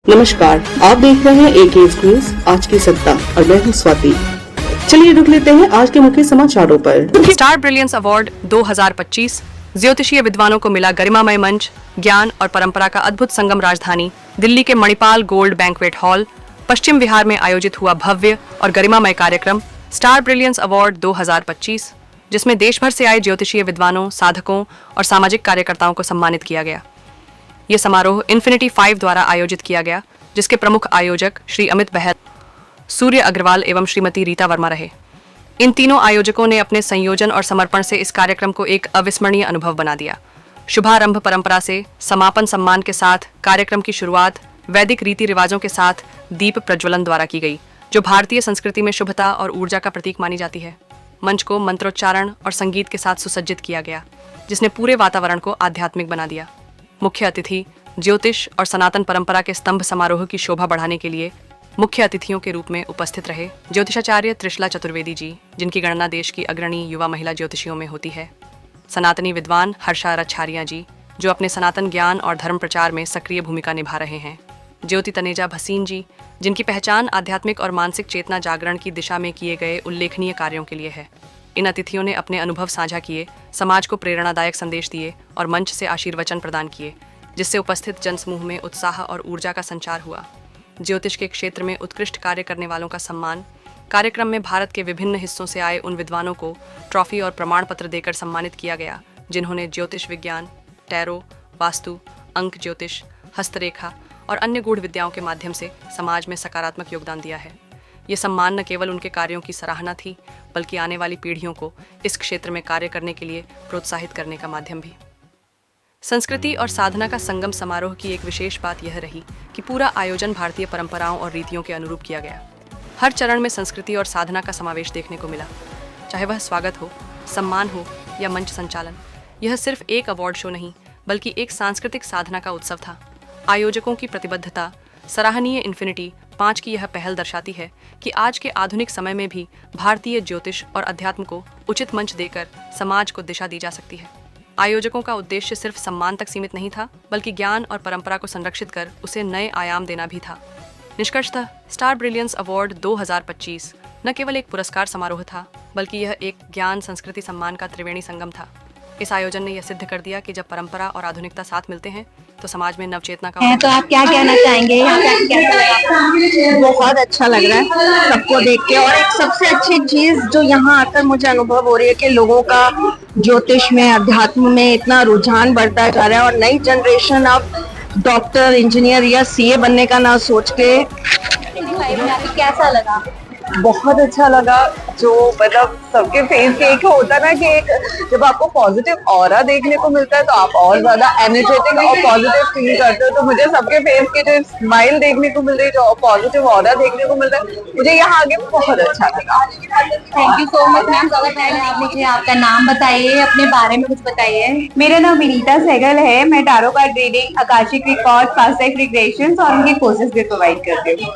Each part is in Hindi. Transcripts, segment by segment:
नमस्कार, आप देख रहे हैं AK न्यूज आज की सत्ता और मैं हूं स्वाति। चलिए रुक लेते हैं आज के मुख्य समाचारों पर। स्टार ब्रिलियंस अवार्ड 2025 ज्योतिषीय विद्वानों को मिला गरिमामय मंच, ज्ञान और परंपरा का अद्भुत संगम। राजधानी दिल्ली के Manipal gold banquet hall Paschim Vihar में आयोजित हुआ भव्य और गरिमामय कार्यक्रम स्टार ब्रिलियंस अवार्ड 2025, जिसमें देश भर से आए ज्योतिषीय विद्वानों, साधकों और सामाजिक कार्यकर्ताओं को सम्मानित किया गया। ये समारोह इन्फिनिटी 5 द्वारा आयोजित किया गया, जिसके प्रमुख आयोजक श्री अमित बहल, सूर्य अग्रवाल एवं श्रीमती रीता वर्मा रहे। इन तीनों आयोजकों ने अपने संयोजन और समर्पण से इस कार्यक्रम को एक अविस्मरणीय अनुभव बना दिया। शुभारंभ परंपरा से समापन सम्मान के साथ कार्यक्रम की शुरुआत वैदिक रीति रिवाजों के साथ दीप प्रज्वलन द्वारा की गई, जो भारतीय संस्कृति में शुभता और ऊर्जा का प्रतीक मानी जाती है। मंच को मंत्रोच्चारण और संगीत के साथ सुसज्जित किया गया, जिसने पूरे वातावरण को आध्यात्मिक बना दिया। मुख्य अतिथि ज्योतिष और सनातन परंपरा के स्तंभ समारोह की शोभा बढ़ाने के लिए मुख्य अतिथियों के रूप में उपस्थित रहे ज्योतिषाचार्य त्रिशला चतुर्वेदी जी, जिनकी गणना देश की अग्रणी युवा महिला ज्योतिषियों में होती है। सनातनी विद्वान हर्षा रछारिया जी, जो अपने सनातन ज्ञान और धर्म प्रचार में सक्रिय भूमिका निभा रहे हैं। ज्योति तनेजा भसीन जी, जिनकी पहचान आध्यात्मिक और मानसिक चेतना जागरण की दिशा में किए गए उल्लेखनीय कार्यों के लिए है। इन अतिथियों ने अपने अनुभव साझा किए, समाज को प्रेरणादायक संदेश दिए और मंच से आशीर्वचन प्रदान किए, जिससे उपस्थित जनसमूह में उत्साह और ऊर्जा का संचार हुआ। ज्योतिष के क्षेत्र में उत्कृष्ट कार्य करने वालों का सम्मान। कार्यक्रम में भारत के विभिन्न हिस्सों से आए उन विद्वानों को ट्रॉफी और प्रमाण पत्र देकर सम्मानित किया गया, जिन्होंने ज्योतिष विज्ञान, टैरो, वास्तु, अंक ज्योतिष, हस्तरेखा और अन्य गूढ़ विद्याओं के माध्यम से समाज में सकारात्मक योगदान दिया है। ये सम्मान न केवल उनके कार्यों की सराहना थी, बल्कि आने वाली पीढ़ियों को इस क्षेत्र में कार्य करने के लिए प्रोत्साहित करने का माध्यम भी। संस्कृति और साधना का संगम समारोह की एक विशेष बात यह रही कि पूरा आयोजन भारतीय परंपराओं और रीतियों के अनुरूप किया गया। हर चरण में संस्कृति और साधना का समावेश देखने को मिला, चाहे वह स्वागत हो, सम्मान हो या मंच संचालन। यह सिर्फ एक अवार्ड शो नहीं, बल्कि एक सांस्कृतिक साधना का उत्सव था। आयोजकों की प्रतिबद्धता सराहनीय इन्फिनिटी 5 की यह पहल दर्शाती है कि आज के आधुनिक समय में भी भारतीय ज्योतिष और अध्यात्म को उचित मंच देकर समाज को दिशा दी जा सकती है। आयोजकों का उद्देश्य सिर्फ सम्मान तक सीमित नहीं था, बल्कि ज्ञान और परंपरा को संरक्षित कर उसे नए आयाम देना भी था। निष्कर्षतः स्टार ब्रिलियंस अवार्ड 2025 न केवल एक पुरस्कार समारोह था, बल्कि यह एक ज्ञान, संस्कृति, सम्मान का त्रिवेणी संगम था। इस आयोजन ने यह सिद्ध कर दिया कि जब परंपरा और आधुनिकता साथ मिलते हैं तो समाज में नवचेतना का। तो आप क्या कहना चाहेंगे? यहाँ पे कैसा लगा? बहुत अच्छा लग रहा है सबको देख के, और एक सबसे अच्छी चीज जो यहाँ आकर मुझे अनुभव हो रही है कि लोगों का ज्योतिष में, अध्यात्म में इतना रुझान बढ़ता जा रहा है, और नई जनरेशन अब डॉक्टर, इंजीनियर या CA बनने का ना सोच के। कैसा लगा? बहुत अच्छा लगा। जो मतलब सबके फेस पे एक होता ना कि एक जब आपको पॉजिटिव ऑरा देखने को मिलता है तो आप और ज्यादा एनर्जेटिक और पॉजिटिव फील करते हो। तो मुझे सबके फेस के जो स्माइल देखने को मिल रही है, जो पॉजिटिव ऑरा देखने को मिलता है, मुझे यहाँ आगे बहुत अच्छा लगा। Thank you so much ma'am. सबसे पहले आप मुझे आपका नाम बताइए, अपने बारे में कुछ बताइए। मेरा नाम विनीता सहगल है। मैं tarot card reading, akashic record, past life regressions और उनके कोर्सेज भी प्रोवाइड करती हूँ।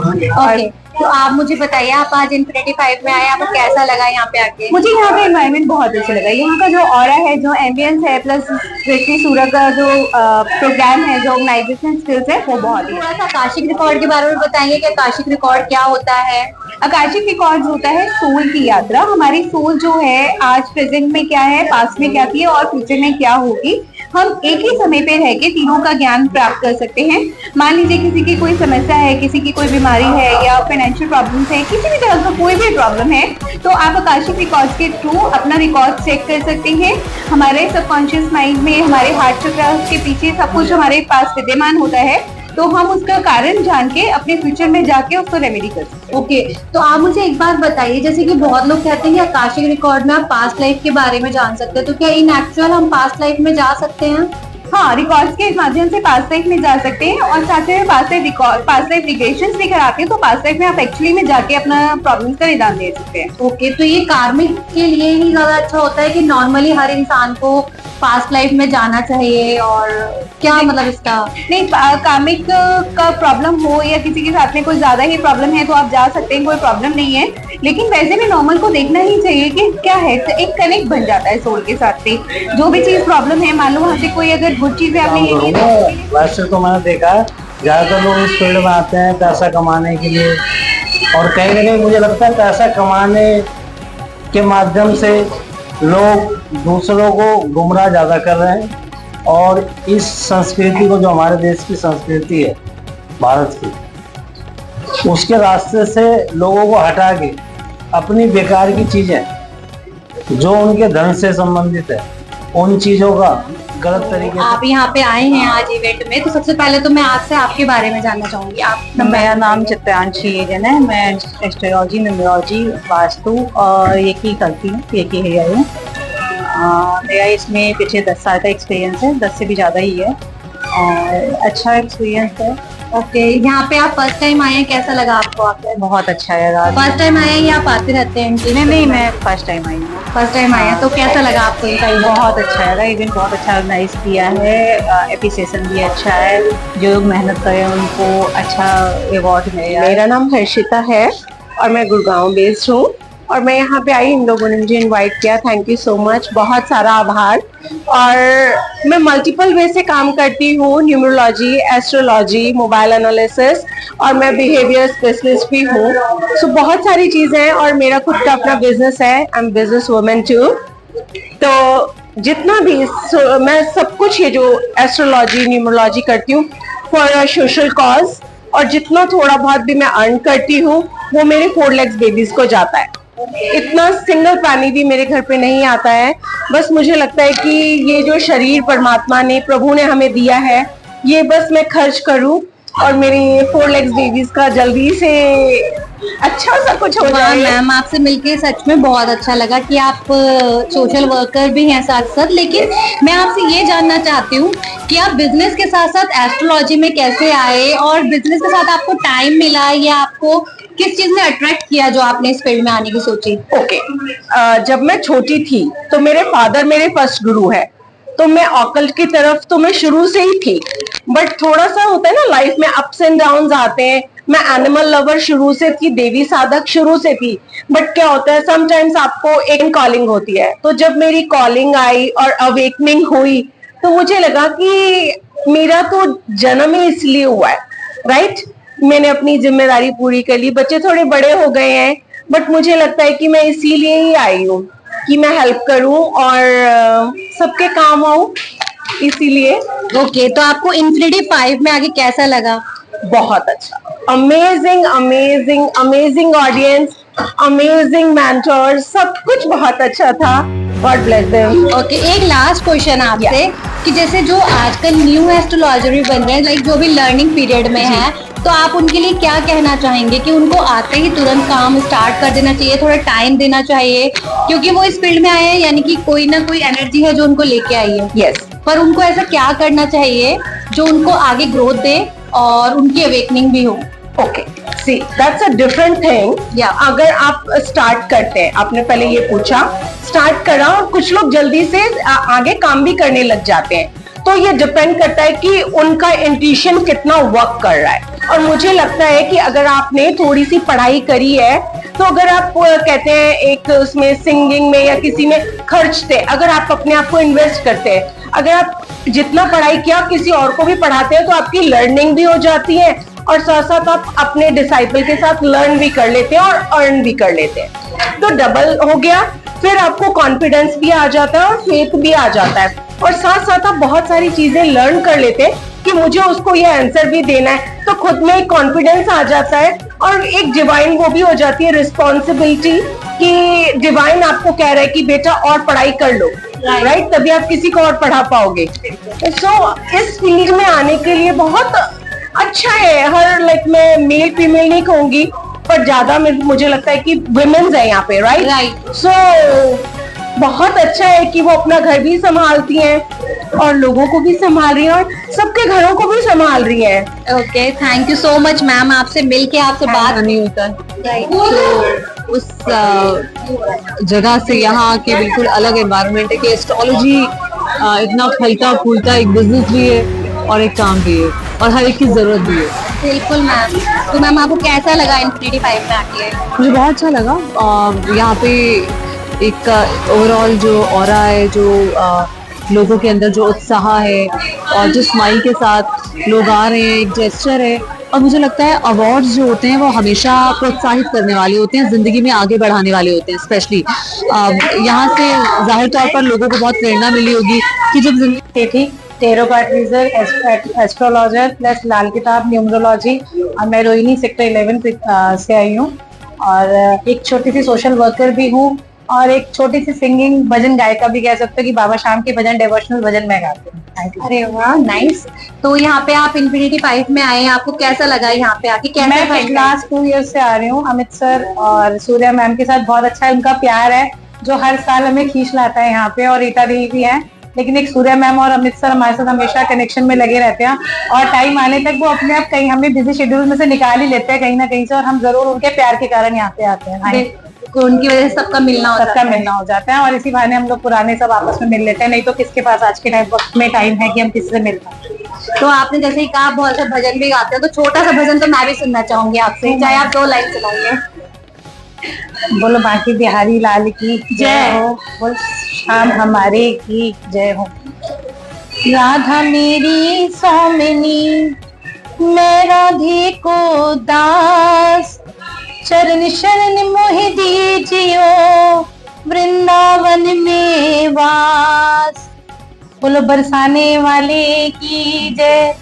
ओके, तो आप मुझे बताइए, आप आज इन्फिनिटी 5 में आए, आपको कैसा लगा यहाँ पे आके? मुझे यहाँ का एनवायरनमेंट बहुत अच्छा लगा। यहाँ का जो ऑरा है, जो एम्बियंस है, प्लस कृष्णि सूरज का जो प्रोग्राम है, जो ऑर्गेनाइजेशन स्किल्स है, वो बहुत ही। थोड़ा सा आकाशिक रिकॉर्ड के बारे में बताएंगे कि आकाशिक रिकॉर्ड क्या होता है? आकाशिक रिकॉर्ड होता है सोल की यात्रा। हमारी सोल जो है आज प्रेजेंट में क्या है, पास्ट में क्या थी और फ्यूचर में क्या होगी, हम एक ही समय पे रह के तीनों का ज्ञान प्राप्त कर सकते हैं। मान लीजिए किसी की कोई समस्या है, किसी की कोई बीमारी है या फाइनेंशियल प्रॉब्लम्स है, किसी भी तरह का कोई भी प्रॉब्लम है, तो आप आकाशिक रिकॉर्ड्स के थ्रू अपना रिकॉर्ड चेक कर सकते हैं। हमारे सबकॉन्शियस माइंड में, हमारे हार्ट चक्र के पीछे सब कुछ हमारे पास विद्यमान होता है, तो हम उसका कारण जान के अपने फ्यूचर में जाके उसको रेमेडी कर सकते हैं। ओके, तो आप मुझे एक बात बताइए, जैसे कि बहुत लोग कहते हैं कि आकाशिक रिकॉर्ड में आप पास्ट लाइफ के बारे में जान सकते हैं, तो क्या इन एक्चुअल हम पास्ट लाइफ में जा सकते हैं? हाँ, रिकॉर्ड्स के माध्यम से पास्ट लाइफ में जा सकते हैं, और साथ में पास्ट लाइफ रिग्रेशंस भी कराते हैं, तो पास्ट लाइफ में आप एक्चुअली में जाके अपना प्रॉब्लम्स का निदान दे सकते हैं। ओके, तो ये कार्मिक के लिए ही ज्यादा अच्छा होता है कि नॉर्मली हर इंसान को पास्ट लाइफ में जाना चाहिए, और क्या मतलब इसका? नहीं, कार्मिक का प्रॉब्लम हो या किसी के साथ में कोई ज्यादा ही प्रॉब्लम है तो आप जा सकते हैं, कोई प्रॉब्लम नहीं है। लेकिन वैसे भी नॉर्मल को देखना ही चाहिए कि क्या है, तो एक कनेक्ट बन जाता है सोल के साथ से। जो भी चीज प्रॉब्लम है, मान लो वहाँ से कोई अगर गुड चीज है आपने ये वैसे तो मैंने देखा ज़्यादातर लोग इस फील्ड में आते हैं पैसा कमाने के लिए, और कहीं ना कहीं मुझे लगता है पैसा कमाने के माध्यम से लोग दूसरों को गुमराह ज़्यादा कर रहे हैं, और इस संस्कृति को, जो हमारे देश की संस्कृति है भारत की, उसके रास्ते से लोगों को हटा के अपनी बेकार की चीज़ें जो उनके धन से संबंधित है उन चीज़ों का गलत तरीके से। आप यहाँ पे आए हैं आज इवेंट में, तो सबसे पहले तो मैं आपसे आपके बारे में जानना चाहूंगी। आप मेरा नाम चित्रांशी एजन है। मैं एस्ट्रोलॉजी, न्यूमरोलॉजी, वास्तु और ये की करती हूँ, ये की है हूँ। मेरा इसमें पिछले 10 साल का एक्सपीरियंस है, 10 से भी ज़्यादा ही है, और अच्छा एक्सपीरियंस है। ओके, यहाँ पे आप फर्स्ट टाइम आए हैं, कैसा लगा आपको आकर? बहुत अच्छा है। फर्स्ट टाइम आए हैं या आप आते रहते हैं? नहीं, मैं फर्स्ट टाइम आई हूँ। फर्स्ट टाइम आए हैं, तो कैसा लगा आपको इनका इवेंट? बहुत अच्छा है, इवेंट बहुत अच्छा ऑर्गेनाइज किया है, एप्रिसिएशन भी अच्छा है, जो लोग मेहनत करें उनको अच्छा रिवॉर्ड मिलेगा। मेरा नाम हर्षिता है और मैं गुड़गांव बेस्ड हूँ, और मैं यहाँ पे आई, इन लोगों ने मुझे इनवाइट किया, थैंक यू सो मच, बहुत सारा आभार। और मैं मल्टीपल वे से काम करती हूँ, न्यूमरोलॉजी, एस्ट्रोलॉजी, मोबाइल एनालिसिस, और मैं बिहेवियर स्पेशलिस्ट भी हूँ। सो बहुत सारी चीजें हैं, और मेरा खुद का अपना बिजनेस है, I am business woman too. तो जितना भी मैं सब कुछ ये जो एस्ट्रोलॉजी, न्यूमरोलॉजी करती हूँ फॉर सोशल कॉज, और जितना थोड़ा बहुत भी मैं अर्न करती हूँ वो मेरे 4 लेग्स बेबीज को जाता है। इतना सिंगल पैनी भी मेरे घर पे नहीं आता है। बस मुझे लगता है कि ये जो शरीर परमात्मा ने, प्रभु ने हमें दिया है, ये बस मैं खर्च करूं और मेरी 4 लेग्स बेबीज का जल्दी से अच्छा सा कुछ हो जाए। मैम, आपसे मिलके सच में बहुत अच्छा लगा कि आप सोशल वर्कर भी हैं साथ साथ, लेकिन मैं आपसे ये जानना चाहती हूँ कि आप बिजनेस के साथ साथ एस्ट्रोलॉजी में कैसे आए, और बिजनेस के साथ आपको टाइम मिला या आपको किस चीज ने अट्रैक्ट किया जो आपने इस फील्ड में आने की सोची? ओके, जब मैं छोटी थी तो मेरे फादर मेरे फर्स्ट गुरु है, तो मैं ऑकल्ट की तरफ तो मैं शुरू से ही थी, बट थोड़ा सा होता है ना लाइफ में, अप्स एंड डाउन्स आते हैं। मैं एनिमल लवर शुरू से थी, देवी साधक शुरू से थी, बट क्या होता है समटाइम्स आपको एक कॉलिंग होती है। तो जब मेरी कॉलिंग आई और अवेकनिंग हुई तो मुझे लगा कि मेरा तो जन्म ही इसलिए हुआ है, राइट? मैंने अपनी जिम्मेदारी पूरी कर ली, बच्चे थोड़े बड़े हो गए हैं, बट मुझे लगता है कि मैं इसीलिए ही आई हूँ कि मैं हेल्प करूं और सबके काम आऊं, इसीलिए। ओके, तो आपको इन्फिनिटी 5 में आगे कैसा लगा? बहुत अच्छा, amazing amazing amazing audience, amazing mentors, सब कुछ बहुत अच्छा था। God bless them. ओके, एक लास्ट क्वेश्चन आपसे कि जैसे जो आजकल न्यू एस्ट्रोलॉजर भी बन रहे हैं, लाइक जो भी लर्निंग पीरियड में है, तो आप उनके लिए क्या कहना चाहेंगे कि उनको आते ही तुरंत काम स्टार्ट कर देना चाहिए, थोड़ा टाइम देना चाहिए, क्योंकि वो इस फील्ड में आए हैं, यानी कि कोई ना कोई एनर्जी है जो उनको लेके आई है। यस, पर उनको ऐसा क्या करना चाहिए जो उनको आगे ग्रोथ दे और उनकी अवेकनिंग भी हो? Okay, see that's a different thing. अगर आप स्टार्ट करते हैं, आपने पहले ये पूछा, स्टार्ट करा और कुछ लोग जल्दी से आगे काम भी करने लग जाते हैं, तो ये डिपेंड करता है कि उनका इंट्यूशन कितना वर्क कर रहा है। और मुझे लगता है कि अगर आपने थोड़ी सी पढ़ाई करी है, तो अगर आप कहते हैं एक उसमें सिंगिंग में या किसी में खर्चते, अगर आप अपने आप को इन्वेस्ट करते हैं, अगर आप जितना पढ़ाई किया किसी और को भी पढ़ाते हैं, तो आपकी लर्निंग भी हो जाती है और साथ साथ आप अपने डिसाइपल के साथ लर्न भी कर लेते हैं और अर्न भी कर लेते हैं, तो डबल हो गया। फिर आपको कॉन्फिडेंस भी आ जाता है और फेथ भी आ जाता है, और साथ साथ आप बहुत सारी चीजें लर्न कर लेते हैं कि मुझे उसको ये आंसर भी देना है, तो खुद में एक कॉन्फिडेंस आ जाता है और एक डिवाइन वो भी हो जाती है रिस्पॉन्सिबिलिटी कि डिवाइन आपको कह रहा है कि बेटा और पढ़ाई कर लो, राइट? तभी आप किसी को और पढ़ा पाओगे। सो इस फील्ड में आने के लिए बहुत अच्छा है। हर लाइक मैं मेल फीमेल नहीं कहूंगी, पर ज्यादा मुझे लगता है कि वुमेन्स है यहाँ पे, राइट? सो बहुत अच्छा है कि वो अपना घर भी संभालती हैं और लोगों को भी संभाल रही हैं और सबके घरों को भी संभाल रही हैं। Okay, thank you so much ma'am, आपसे मिलके आपसे बात नहीं होता है, तो उस जगह से यहाँ के बिल्कुल अलग एनवायरनमेंट है कि एस्ट्रोलॉजी इतना फैलता फूलता एक बिजनेस भी है और एक काम भी है और हर एक की जरूरत भी है। बिल्कुल मैम। तो मैम आपको कैसा लगा इन्फिनिटी 5 में आके? मुझे बहुत अच्छा लगा। यहाँ पे एक ओवरऑल जो ऑरा है, जो लोगों के अंदर जो उत्साह है और जो स्माइल के साथ लोग आ रहे हैं, एक जेस्चर है। और मुझे लगता है अवार्ड्स जो होते हैं वो हमेशा प्रोत्साहित करने वाले होते हैं, जिंदगी में आगे बढ़ाने वाले होते हैं। स्पेशली यहाँ से जाहिर तौर पर लोगों को बहुत प्रेरणा मिली होगी कि जब जिंदगी थी टेरो कार्ड रीजर, एस्ट्रोलॉजर प्लस लाल किताब न्यूमरोलॉजी, और मैं रोहिणी सेक्टर 11 से आई हूँ और एक छोटी सी सोशल वर्कर भी हूँ और एक छोटी सी सिंगिंग भजन गायिका भी कह सकते हो कि बाबा शाम के भजन, डिवोशनल भजन मैं गाती हूँ। अरे वाह, नाइस। तो यहाँ पे आप इन्फिनिटी 5 में आए हैं, आपको कैसा लगा यहाँ पे आके? कैसा मैं लास्ट 2 ईयर से आ रही हूँ। अमित सर और सूर्या मैम के साथ बहुत अच्छा उनका प्यार है जो हर साल हमें खींच लाता है यहाँ पे, और रीता दी भी है, लेकिन एक सूर्या मैम और अमित सर हमारे साथ हमेशा कनेक्शन में लगे रहते हैं और टाइम आने तक वो अपने आप कहीं हमें बिजी शेड्यूल में से निकाल ही लेते हैं कहीं ना कहीं से, और हम जरूर उनके प्यार के कारण यहाँ पे आते हैं। उनकी वजह से सबका मिलना हो जाता है और इसी बहाने हम लोग पुराने सब आपस में मिल लेते हैं, नहीं तो किसके पास आज के वक्त में टाइम है कि हम किससे मिल पाए। तो आपने जैसे ही कहा बहुत सा भजन भी गाते हैं, तो छोटा सा भजन तो मैं भी सुनना चाहूंगी आपसे, चाहे आप 2 लाइन सुनाइए। बोलो बाकी बिहारी लाल की जय हो, बोल शाम हमारे की जय हो। राधा मेरी स्वामिनी, मैं राधे को दास, चरण शरण मोहि दीजियो, वृंदावन में वास। बोलो बरसाने वाले की जय।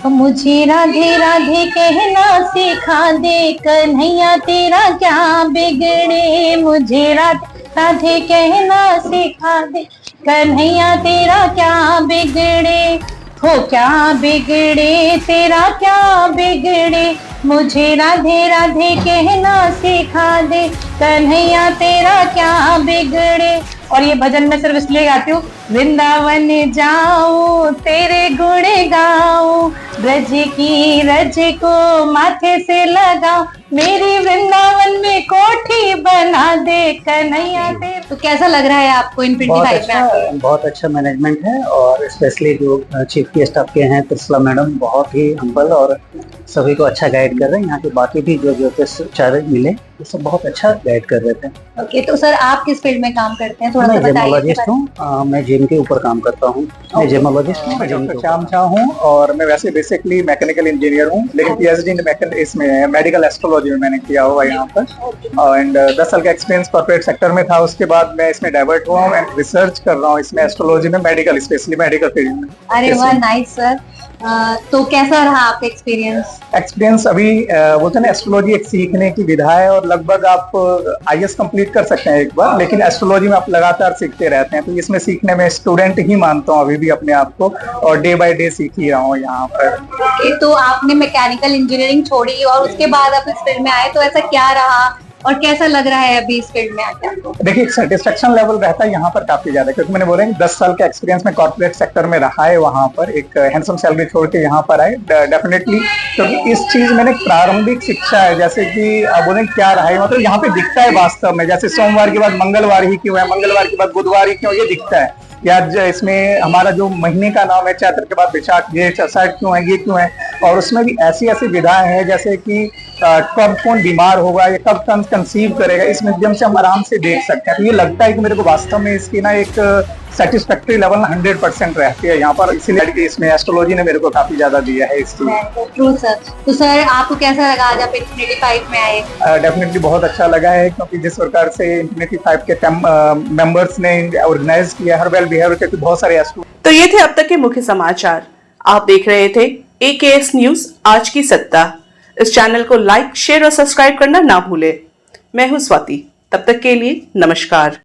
तो मुझे राधे राधे कहना सिखा दे, कन्हैया तेरा क्या बिगड़े। मुझे राधे राधे कहना सिखा दे, कन्हैया तेरा क्या बिगड़े। हो क्या बिगड़े, तेरा क्या बिगड़े, मुझे राधे राधे कहना सिखा दे, कन्हैया तेरा क्या बिगड़े। और ये भजन मैं सिर्फ इसलिए गाती हूँ, वृंदावन जाऊं तेरे गुण गाऊं, ब्रज की रज को माथे से लगाऊं, मेरी वृंदावन में कोठी बना दे कन्हैया तेरे। तो कैसा लग रहा है आपको इन्फिनिटी 5 में आके? बहुत अच्छा मैनेजमेंट है और स्पेशली जो चीफ गेस्ट आपके हैं त्रिशला मैडम, बहुत ही हम्बल और सभी को अच्छा गाइड कर रहे हैं। यहाँ के बाकी भी जो ज्योतिषाचार्य मिले ये सब बहुत अच्छा गाइड कर रहे थे। ओके, तो सर आप किस फील्ड में काम करते हैं, थोड़ा सा मैं बताइए। जेमोलॉजिस्ट हूँ, मैं जिम के ऊपर काम करता हूँ। मैं जेमोलॉजिस्ट हूँ, डॉक्टर श्याम झा हूँ और मैं वैसे बेसिकली मैकेनिकल इंजीनियर हूँ, लेकिन पीएचडी इसमें मेडिकल एस्ट्रोलॉजी में मैंने किया हुआ यहाँ पर। एंड 10 साल का एक्सपीरियंस कॉर्पोरेट सेक्टर में था। उसके बाद मैं इसमें डाइवर्ट हुआ हूँ एंड रिसर्च कर रहा हूँ इसमें एस्ट्रोलॉजी में, मेडिकल स्पेशली मेडिकल फील्ड में। अरे वाह, नाइस सर। तो कैसा रहा आपका एक्सपीरियंस? अभी बोलते हैं ना, एस्ट्रोलॉजी एक सीखने की विधा है और लगभग आप आईएएस कंप्लीट कर सकते हैं एक बार, लेकिन एस्ट्रोलॉजी में आप लगातार सीखते रहते हैं। तो इसमें सीखने में स्टूडेंट ही मानता हूँ अभी भी अपने आप को, और डे बाय डे सीख ही रहा हूँ यहाँ पर। तो आपने मैकेनिकल इंजीनियरिंग छोड़ी और उसके बाद आप इस फील्ड में आए, तो ऐसा क्या रहा और कैसा लग रहा है अभी इस फील्ड में आके आपको? देखिए, सेटिस्फेक्शन लेवल रहता है यहाँ पर काफी ज्यादा, क्योंकि मैंने बोला 10 साल का एक्सपीरियंस में कॉर्पोरेट सेक्टर में रहा है, वहाँ पर एक हैंडसम सैलरी छोड़ के यहाँ पर आए डेफिनेटली। क्योंकि इस चीज में एक प्रारंभिक शिक्षा है, जैसे कि आप बोले क्या रहा है, मतलब यहाँ पे दिखता है वास्तव में, जैसे सोमवार के बाद मंगलवार ही क्यों है, मंगलवार के बाद बुधवार ही क्यों, ये दिखता है। या इसमें हमारा जो महीने का नाम है, चैत्र के बाद विशाख, ये 60 क्यों है, ये क्यों है। और उसमें भी ऐसी ऐसी विधाएं हैं जैसे कि कब कौन बीमार होगा या कब कंसीव करेगा, इस माध्यम से हम आराम से देख सकते हैं। तो ये लगता है कि मेरे को वास्तव में इसकी ना एक सेटिस्फैक्टरी लेवल 100% रहती है यहाँ पर, इसीलिए इसमें एस्ट्रोलॉजी ने मेरे को काफी ज्यादा दिया है इस चीज। True sir. तो सर आपको कैसा लगा आज आप इन्फिनिटी 5 में आए? डेफिनेटली बहुत अच्छा लगा है, क्योंकि जिस प्रकार से इन्फिनिटी 5 के मेंबर्स ने ऑर्गेनाइज किया हर वेल बिहेवियर के बहुत सारे एस्ट्रो। तो ये थे अब तक के मुख्य समाचार। आप देख रहे थे AKS न्यूज आज की सत्ता। इस चैनल को लाइक, शेयर और सब्सक्राइब करना ना भूले। मैं हूं स्वाति, तब तक के लिए नमस्कार।